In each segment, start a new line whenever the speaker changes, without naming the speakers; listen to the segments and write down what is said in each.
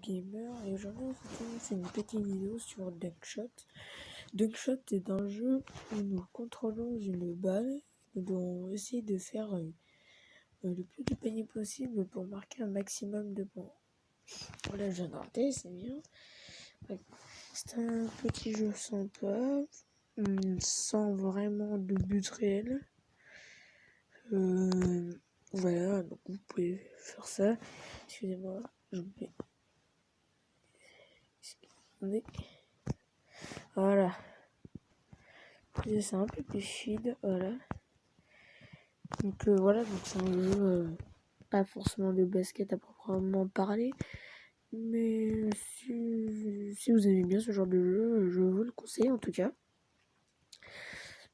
Gamer et aujourd'hui c'est une petite vidéo sur Dunkshot. Dunkshot est un jeu où nous contrôlons une balle et nous devons essayer de faire le plus de paniers possible pour marquer un maximum de points. Voilà, je viens d'arrêter, c'est bien. C'est un petit jeu sympa, sans vraiment de but réel. Voilà, donc vous pouvez faire ça. Excusez-moi, je vais... Voilà. C'est un peu plus fluide, voilà. Donc voilà, donc c'est un jeu pas forcément de basket à proprement parler. Mais si vous aimez bien ce genre de jeu, je vous le conseille en tout cas.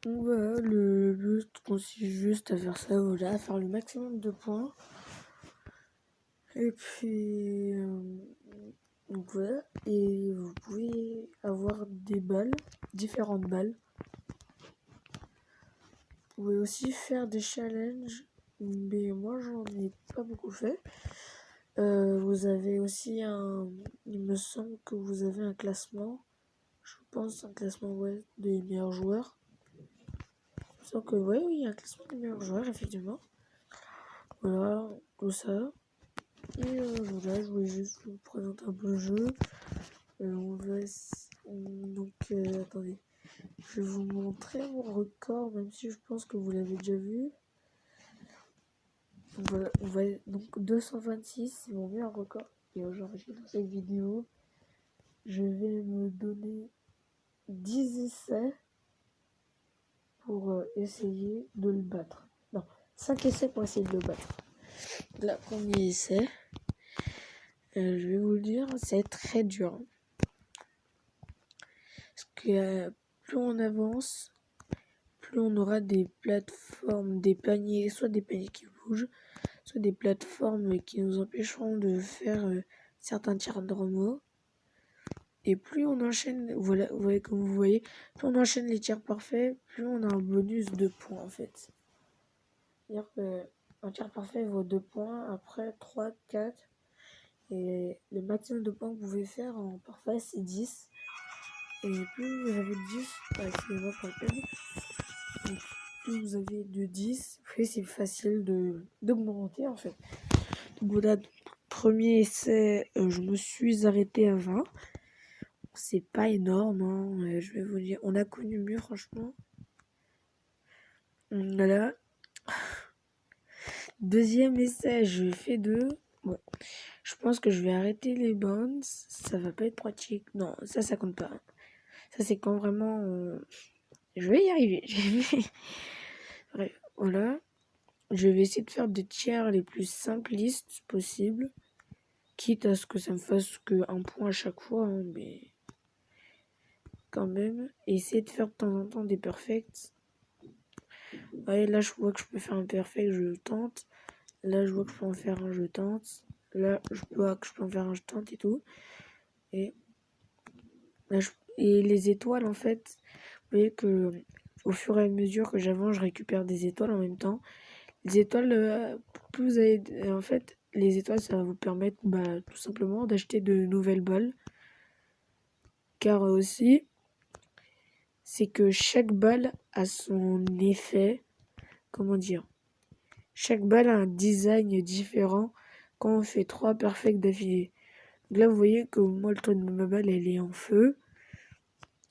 Donc voilà, le but consiste juste à faire ça, voilà, à faire le maximum de points. Et puis donc voilà, et vous pouvez avoir des balles, différentes balles. Vous pouvez aussi faire des challenges, mais moi j'en ai pas beaucoup fait. Vous avez aussi il me semble que vous avez un classement, je pense un classement des meilleurs joueurs. Il me que oui, il y a un classement des meilleurs joueurs effectivement. Voilà, tout ça. Et voilà, je voulais juste vous présenter un peu le jeu. Attendez, je vais vous montrer mon record, même si je pense que vous l'avez déjà vu. Voilà, donc 226, c'est mon meilleur record. Et aujourd'hui, dans cette vidéo, je vais me donner 10 essais pour essayer de le battre. Non, 5 essais pour essayer de le battre. Le premier essai, je vais vous le dire, c'est très dur. Parce que plus on avance, plus on aura des plateformes, des paniers, soit des paniers qui bougent, soit des plateformes qui nous empêcheront de faire certains tirs normaux. Et plus on enchaîne, voilà, comme vous voyez, plus on enchaîne les tirs parfaits, plus on a un bonus de points en fait. C'est-à-dire qu'un tir parfait vaut 2 points, après 3, 4. Et le maximum de points que vous pouvez faire en parfait, c'est 10. Et plus vous avez de 10, excusez-moi pour le peine. Plus vous avez de 10, plus c'est facile d'augmenter en fait. Donc voilà, premier essai, je me suis arrêté à 20. C'est pas énorme, hein, je vais vous dire. On a connu mieux, franchement. Voilà. Deuxième essai, je fais 2. Bon, je pense que je vais arrêter les bounce. Ça va pas être pratique. Non, ça compte pas. Ça, c'est quand vraiment... Je vais y arriver. Bref, voilà. Je vais essayer de faire des tiers les plus simplistes possibles. Quitte à ce que ça me fasse que 1 point à chaque fois, hein, mais... quand même, essayer de faire de temps en temps des perfects. Ouais, là je vois que je peux faire un perfect, je tente. Là je vois que je peux en faire un, je tente. Là je vois que je peux en faire un, je tente et tout. Et là, et les étoiles en fait, vous voyez que au fur et à mesure que j'avance, je récupère des étoiles en même temps. Les étoiles, plus vous avez, en fait, les étoiles ça va vous permettre tout simplement d'acheter de nouvelles balles. Car aussi, c'est que chaque balle a son effet, comment dire, chaque balle a un design différent quand on fait 3 perfects d'affilée. Donc là, vous voyez que moi, le toit de ma balle, elle est en feu.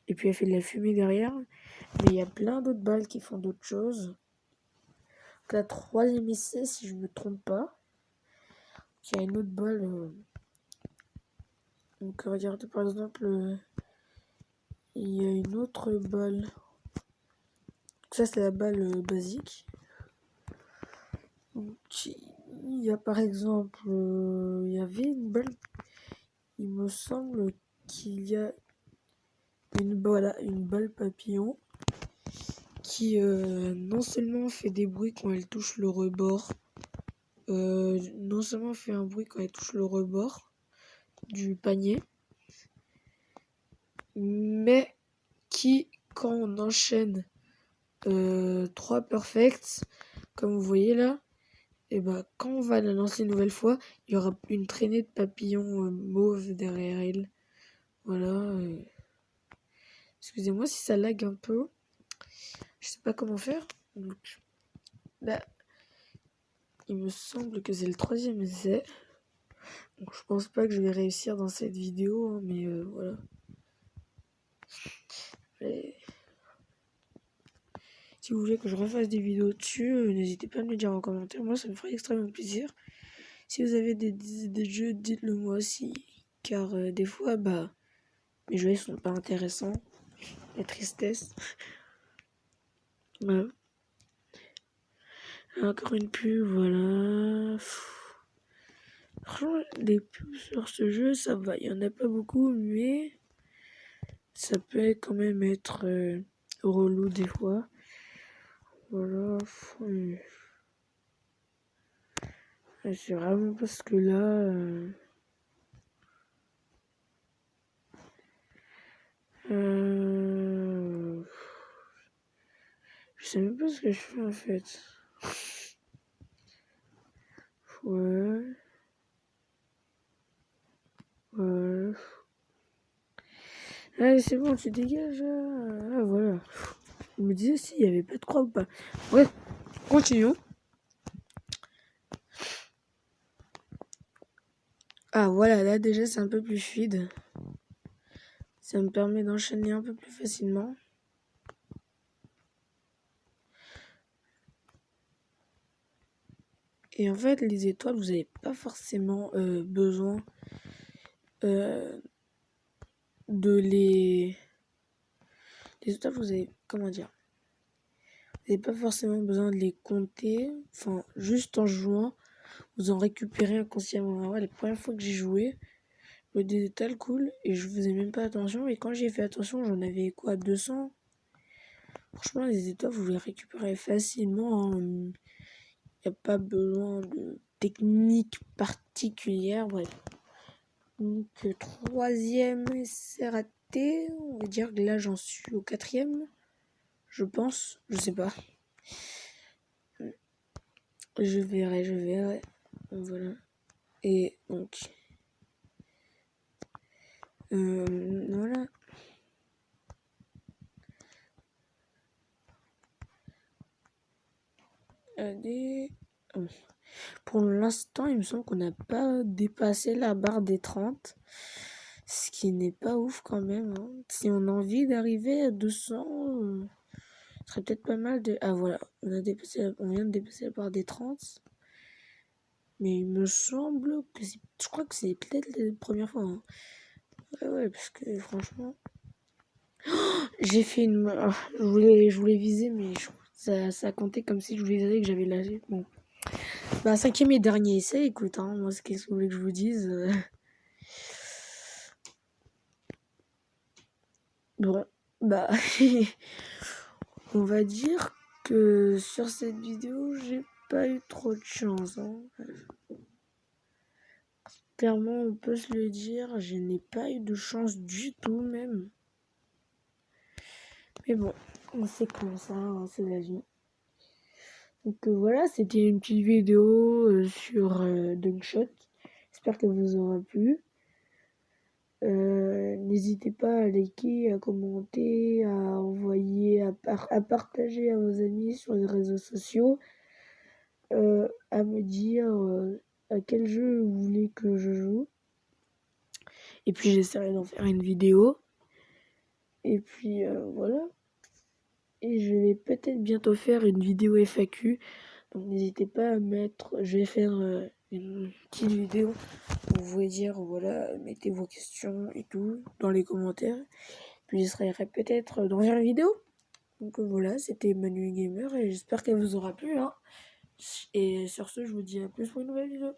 Et puis, elle fait de la fumée derrière. Mais il y a plein d'autres balles qui font d'autres choses. Donc la troisième essai, si je ne me trompe pas, il y a une autre balle. Donc, regardez par exemple, il y a une autre balle. Donc ça, c'est la balle basique. Donc, il y a par exemple, il y avait une balle, il me semble qu'il y a une balle papillon qui non seulement fait des bruits quand elle touche le rebord, non seulement fait un bruit quand elle touche le rebord du panier, mais qui, quand on enchaîne 3 perfects, comme vous voyez là, et bah quand on va la lancer une nouvelle fois, il y aura une traînée de papillons mauves derrière elle. Voilà. Excusez-moi si ça lag un peu. Je sais pas comment faire. Donc, bah, il me semble que c'est le 3e essai. Donc je pense pas que je vais réussir dans cette vidéo, hein, mais voilà. Si vous voulez que je refasse des vidéos dessus, n'hésitez pas à me le dire en commentaire. Moi, ça me ferait extrêmement plaisir. Si vous avez des jeux, dites-le moi aussi. Car des fois, bah, mes jeux sont pas intéressants. La tristesse. Voilà. Encore une pub, voilà. Franchement, des pubs sur ce jeu, ça va. Il y en a pas beaucoup, mais ça peut quand même être relou des fois. Voilà. C'est vraiment parce que là... Je sais même pas ce que je fais en fait. Ouais. Ouais. Allez, c'est bon, tu dégages. Ah, voilà. Je me disais s'il y avait pas de croix ou pas. Bref, continuons. Ah, voilà, là déjà c'est un peu plus fluide. Ça me permet d'enchaîner un peu plus facilement. Et en fait, les étoiles, vous n'avez pas forcément besoin de les... Les étoiles, vous avez... Comment dire? Vous n'avez pas forcément besoin de les compter. Enfin, juste en jouant, vous en récupérez inconsciemment. Ouais, la première fois que j'ai joué, des étoiles cool et je faisais même pas attention. Et quand j'ai fait attention, j'en avais quoi, 200? Franchement, les étoiles, vous les récupérez facilement. Il n'y a pas besoin de technique particulière. Bref. Donc, 3e essai raté. On va dire que là, j'en suis au 4e. Je pense. Je sais pas. Je verrai. Voilà. Et donc... voilà. Allez. Pour l'instant, il me semble qu'on n'a pas dépassé la barre des 30. Ce qui n'est pas ouf quand même. Hein. Si on a envie d'arriver à 200, ce serait peut-être pas mal de... Ah voilà, on vient de dépasser la barre des 30. Mais il me semble que c'est... Je crois que c'est peut-être la première fois. Hein. Ouais, parce que franchement... Oh, j'ai fait une... Oh, je voulais viser, mais ça comptait comme si je voulais viser que j'avais lâché. Bon. Bah, 5e et dernier essai, écoute, hein, moi, qu'est-ce que vous voulez que je vous dise Bon, bah, on va dire que sur cette vidéo, j'ai pas eu trop de chance. Hein. Clairement, on peut se le dire, je n'ai pas eu de chance du tout, même. Mais bon, c'est comme ça, hein, c'est la vie. Donc voilà, c'était une petite vidéo sur Dunkshot. J'espère qu'elle vous aura plu. N'hésitez pas à liker, à commenter, à envoyer, à partager à vos amis sur les réseaux sociaux, à me dire à quel jeu vous voulez que je joue. Et puis j'essaierai d'en faire une vidéo. Et puis voilà. Et je vais peut-être bientôt faire une vidéo FAQ. Donc n'hésitez pas à mettre... Je vais faire une petite vidéo où vous pouvez dire, voilà, mettez vos questions et tout dans les commentaires. Puis je serai peut-être dans une vidéo. Donc voilà, c'était Manu Gamer et j'espère qu'elle vous aura plu. Hein. Et sur ce, je vous dis à plus pour une nouvelle vidéo.